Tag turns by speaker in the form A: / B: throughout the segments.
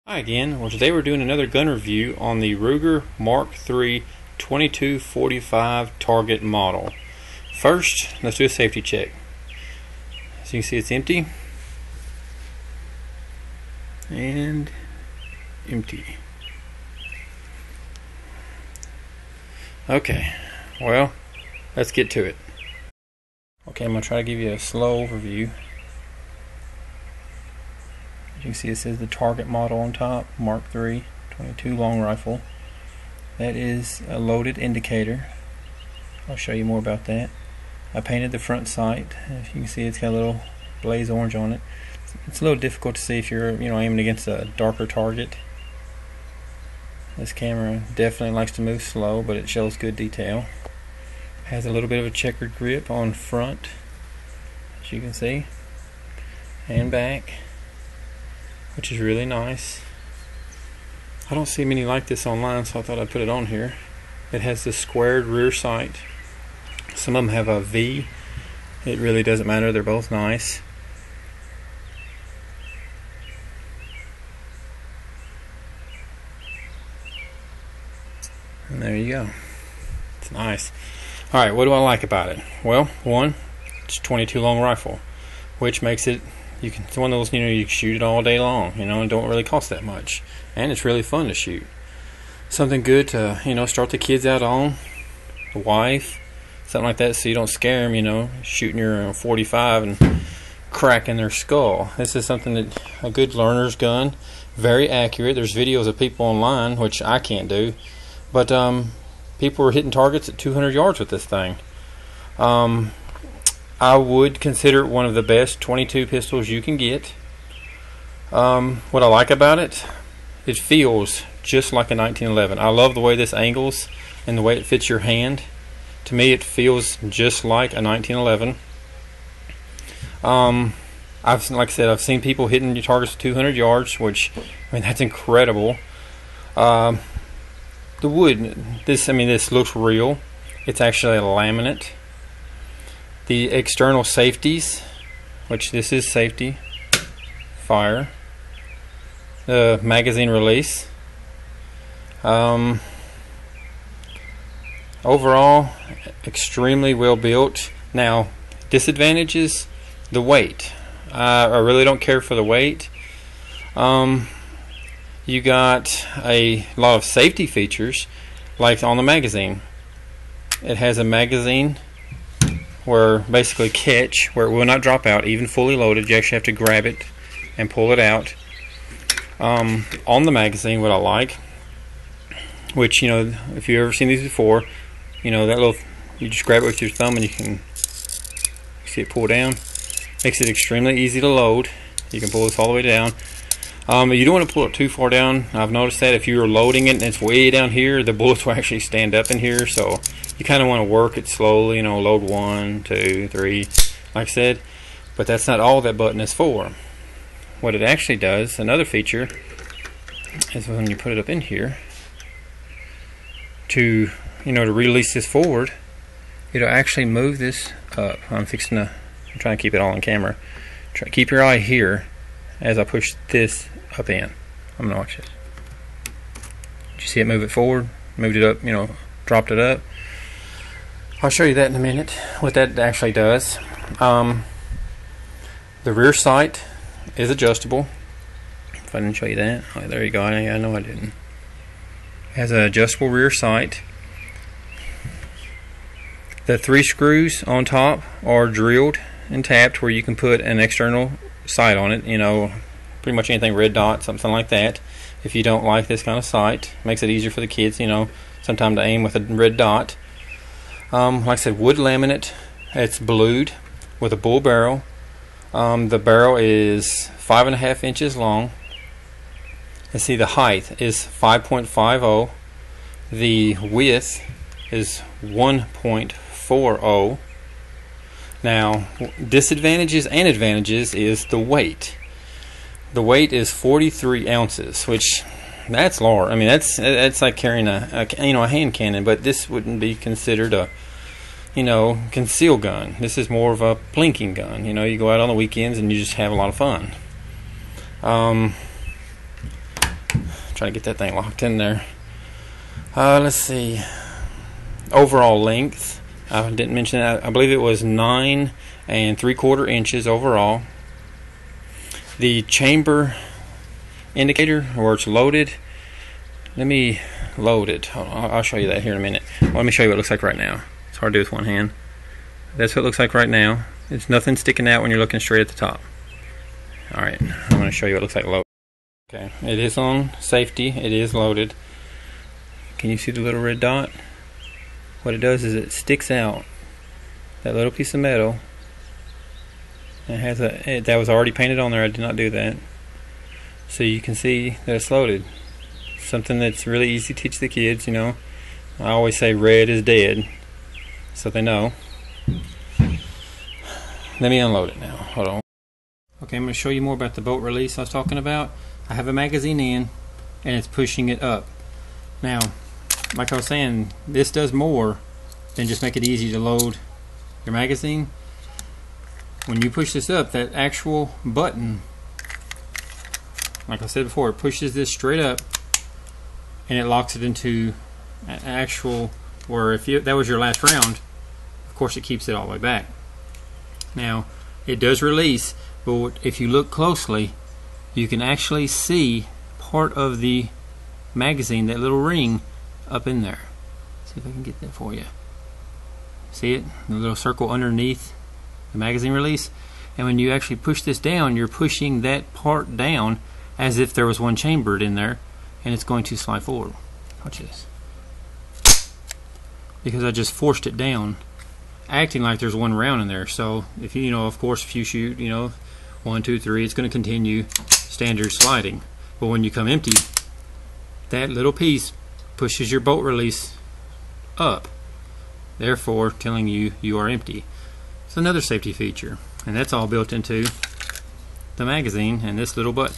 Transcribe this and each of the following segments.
A: Hi again. Well, today we're doing another gun review on the Ruger Mark III 2245 target model. First, let's do a safety check. As you can see, it's empty and empty. Okay, well, let's get to it. Okay, I'm going to try to give you a slow overview. As you can see, it says the target model on top, Mark III 22 long rifle. That is a loaded indicator. I'll show you more about that. I painted the front sight. As you can see, it's got a little blaze orange on it. It's a little difficult to see if you're aiming against a darker target. This camera definitely likes to move slow, but it shows good detail. Has a little bit of a checkered grip on front, as you can see, and back, which is really nice. I don't see many like this online, so I thought I'd put it on here. It has the squared rear sight. Some of them have a V. It really doesn't matter, they're both nice. And there you go. It's nice. Alright, what do I like about it? Well, one, it's a 22 long rifle, which makes it, it's one of those, you can shoot it all day long, and don't really cost that much. And it's really fun to shoot. Something good to, start the kids out on, the wife, something like that, so you don't scare them, shooting your 45 and cracking their skull. This is something that, a good learner's gun, very accurate. There's videos of people online, which I can't do, but people were hitting targets at 200 yards with this thing. I would consider it one of the best 22 pistols you can get. What I like about it, it feels just like a 1911. I love the way this angles and the way it fits your hand. To me, it feels just like a 1911. Like I said, I've seen people hitting your targets at 200 yards, which, that's incredible. The wood, this looks real. It's actually a laminate. The external safeties, which this is safety, fire, the magazine release. Overall, extremely well built. Now, disadvantages, the weight. I really don't care for the weight. You got a lot of safety features, like on the magazine. It has a magazine where basically catch, where it will not drop out, even fully loaded. You actually have to grab it and pull it out. On the magazine, what I like, which, if you've ever seen these before, that little, you just grab it with your thumb and you can see it pull down. Makes it extremely easy to load. You can pull this all the way down. You don't want to pull it too far down. I've noticed that if you're loading it and it's way down here, the bullets will actually stand up in here, so you kind of want to work it slowly, load 1, 2, 3, like I said. But that's not all that button is for. What it actually does, another feature, is when you put it up in here, to release this forward, it'll actually move this up. I'm trying to keep it all on camera. Keep your eye here as I push this up in. I'm going to watch this. Did you see it move it forward? Moved it up, dropped it up. I'll show you that in a minute, what that actually does. The rear sight is adjustable. If I didn't show you that. Oh, there you go. I know I didn't. It has an adjustable rear sight. The 3 screws on top are drilled and tapped where you can put an external sight on it, pretty much anything, red dot, something like that. If you don't like this kind of sight, makes it easier for the kids, sometimes to aim with a red dot. Like I said, wood laminate. It's blued with a bull barrel. The barrel is 5.5 inches long. And see, the height is 5.50. The width is 1.40. Now, disadvantages and advantages is the weight. The weight is 43 ounces, which, that's large. That's like carrying a hand cannon, but this wouldn't be considered a concealed gun. This is more of a plinking gun. You go out on the weekends and you just have a lot of fun. Try to get that thing locked in there. Let's see. Overall length, I didn't mention that. I believe it was 9 3/4 inches overall. The chamber indicator, where it's loaded, let me load it. I'll show you that here in a minute. Well, let me show you what it looks like right now. It's hard to do with one hand. That's what it looks like right now. It's nothing sticking out when you're looking straight at the top. Alright, I'm going to show you what it looks like loaded. Okay, it is on safety. It is loaded. Can you see the little red dot? What it does is it sticks out that little piece of metal. It has that was already painted on there. I did not do that. So you can see that it's loaded. Something that's really easy to teach the kids, you know. I always say red is dead, so they know. Let me unload it now. Hold on. Okay, I'm going to show you more about the bolt release I was talking about. I have a magazine in, and it's pushing it up. Now, like I was saying, this does more than just make it easy to load your magazine. When you push this up, that actual button, like I said before, it pushes this straight up, and it locks it into an actual, where if that was your last round, of course it keeps it all the way back. Now, it does release, but if you look closely, you can actually see part of the magazine, that little ring up in there. See if I can get that for you. See it? The little circle underneath the magazine release. And when you actually push this down, you're pushing that part down as if there was one chambered in there, and it's going to slide forward. Watch this. Because I just forced it down, acting like there's one round in there. So if you know, of course, if you shoot, 1, 2, 3, it's going to continue standard sliding. But when you come empty, that little piece pushes your bolt release up, therefore telling you you are empty. It's another safety feature, and that's all built into the magazine and this little button.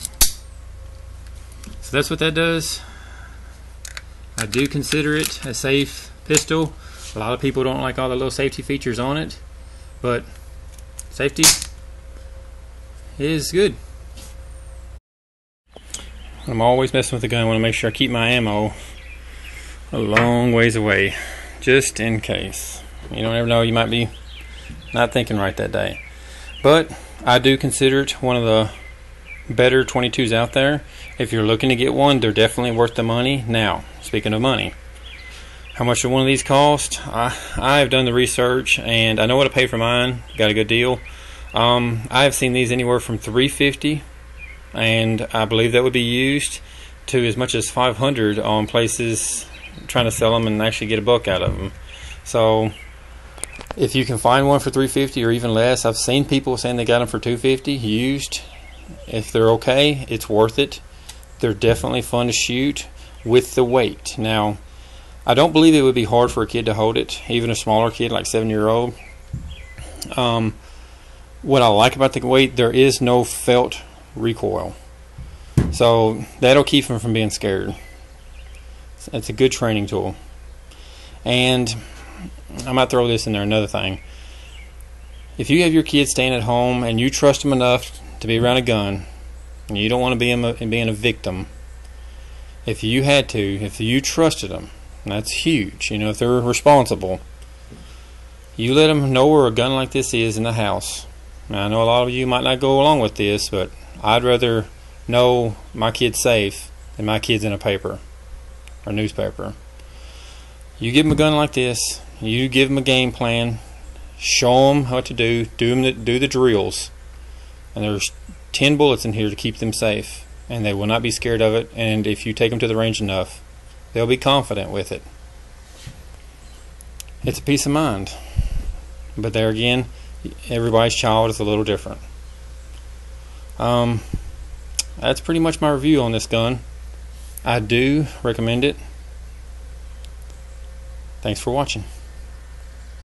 A: So that's what that does. I do consider it a safe pistol. A lot of people don't like all the little safety features on it, but safety is good. I'm always messing with the gun. I want to make sure I keep my ammo a long ways away, just in case. You don't ever know, you might be not thinking right that day. But I do consider it one of the better 22s out there. If you're looking to get one, they're definitely worth the money. Now, speaking of money, how much would one of these cost? I've done the research, and I know what I paid for mine. Got a good deal. I've seen these anywhere from $350, and I believe that would be used, to as much as $500 on places trying to sell them and actually get a buck out of them. So if you can find one for $350 or even less, I've seen people saying they got them for $250 used. If they're okay, it's worth it. They're definitely fun to shoot with the weight. Now, I don't believe it would be hard for a kid to hold it, even a smaller kid like 7-year-old. What I like about the weight, there is no felt recoil, so that'll keep them from being scared. It's a good training tool. And I might throw this in there, another thing. If you have your kids staying at home and you trust them enough to be around a gun, and you don't want to be being a victim, if you had to, if you trusted them, and that's huge, if they're responsible, you let them know where a gun like this is in the house. Now, I know a lot of you might not go along with this, but I'd rather know my kid's safe than my kid's in a paper or newspaper. You give them a gun like this, you give them a game plan, show them what to do, do the drills, and there's 10 bullets in here to keep them safe, and they will not be scared of it. And if you take them to the range enough, they'll be confident with it. It's a peace of mind. But there again, everybody's child is a little different. That's pretty much my review on this gun. I do recommend it. Thanks for watching.